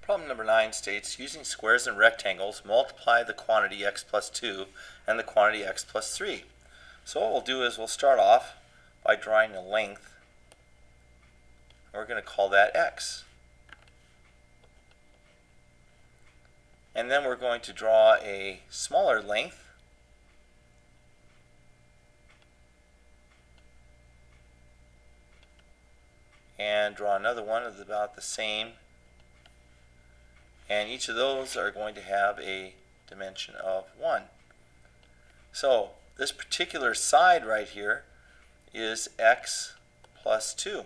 Problem number 9 states, using squares and rectangles, multiply the quantity x plus 2 and the quantity x plus 3. So what we'll do is we'll start off by drawing a length. We're going to call that x. And then we're going to draw a smaller length. And draw another one that's about the same. And each of those are going to have a dimension of 1. So this particular side right here is x plus 2.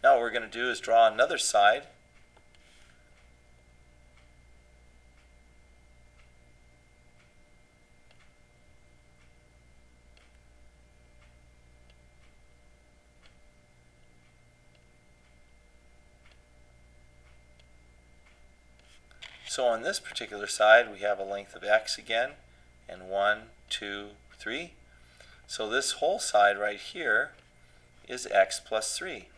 Now what we're going to do is draw another side. So on this particular side we have a length of x again, and 1, 2, 3. So this whole side right here is x plus 3.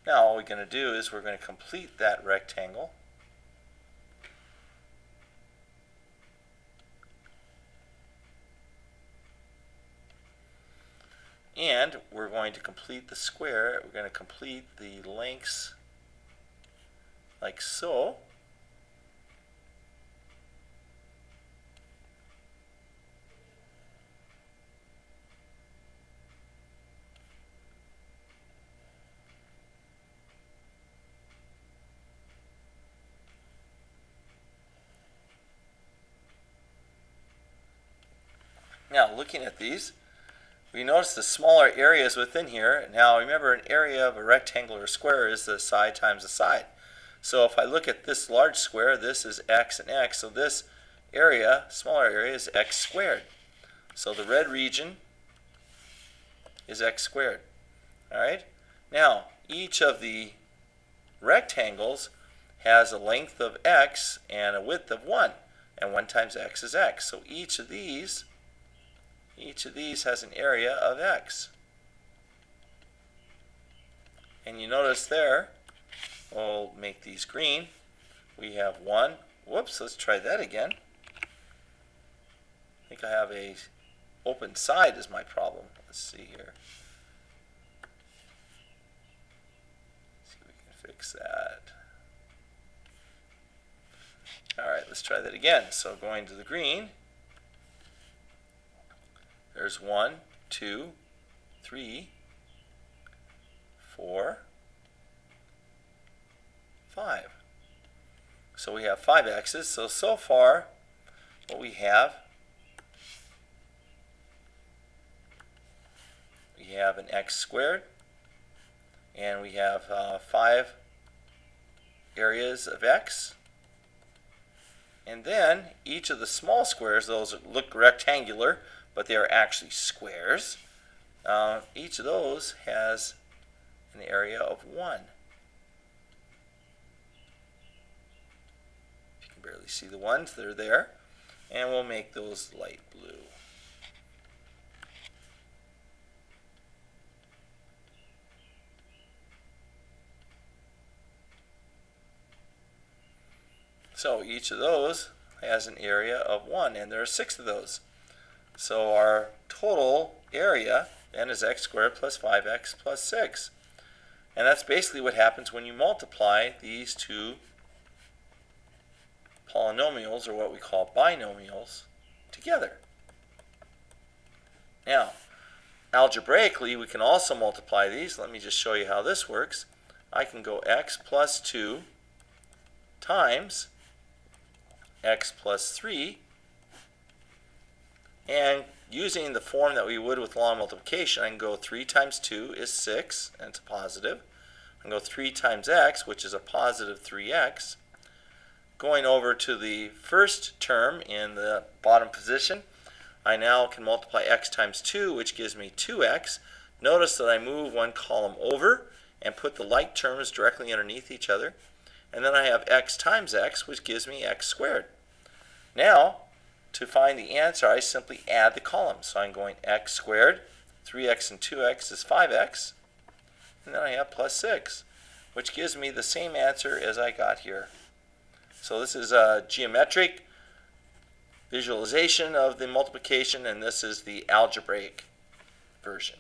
Now all we're going to do is we're going to complete that rectangle. And we're going to complete the square. We're going to complete the lengths like so. Now looking at these, we notice the smaller areas within here. Now remember, an area of a rectangle or square is the side times the side. So if I look at this large square, this is x and x. So this area, smaller area, is x squared. So the red region is x squared. All right. Now each of the rectangles has a length of x and a width of 1, and 1 times x is x. So each of these has an area of x. And you notice there, we'll make these green. We have 1. Whoops, let's try that again. I think I have a open side is my problem. Let's see here. Let's see if we can fix that. Alright, let's try that again. So going to the green, there's 1, 2, 3, 4, 5. So we have 5 x's. So far what we have an x squared, and we have 5 areas of x. And then each of the small squares, those look rectangular, but they are actually squares. Each of those has an area of 1. You can barely see the ones that are there, and we'll make those light blue. So each of those has an area of 1, and there are 6 of those. So our total area then is x squared plus 5x plus 6. And that's basically what happens when you multiply these two polynomials, or what we call binomials, together. Now, algebraically, we can also multiply these. Let me just show you how this works. I can go x plus 2 times x plus 3, and using the form that we would with long multiplication, I can go 3 times 2 is 6, and it's a positive. I can go 3 times x, which is a positive 3x. Going over to the first term in the bottom position, I now can multiply x times 2, which gives me 2x. Notice that I move one column over and put the like terms directly underneath each other. And then I have x times x, which gives me x squared. Now, to find the answer, I simply add the columns. So I'm going x squared 3x and 2x is 5x. And then I have plus 6, which gives me the same answer as I got here. So this is a geometric visualization of the multiplication, and this is the algebraic version.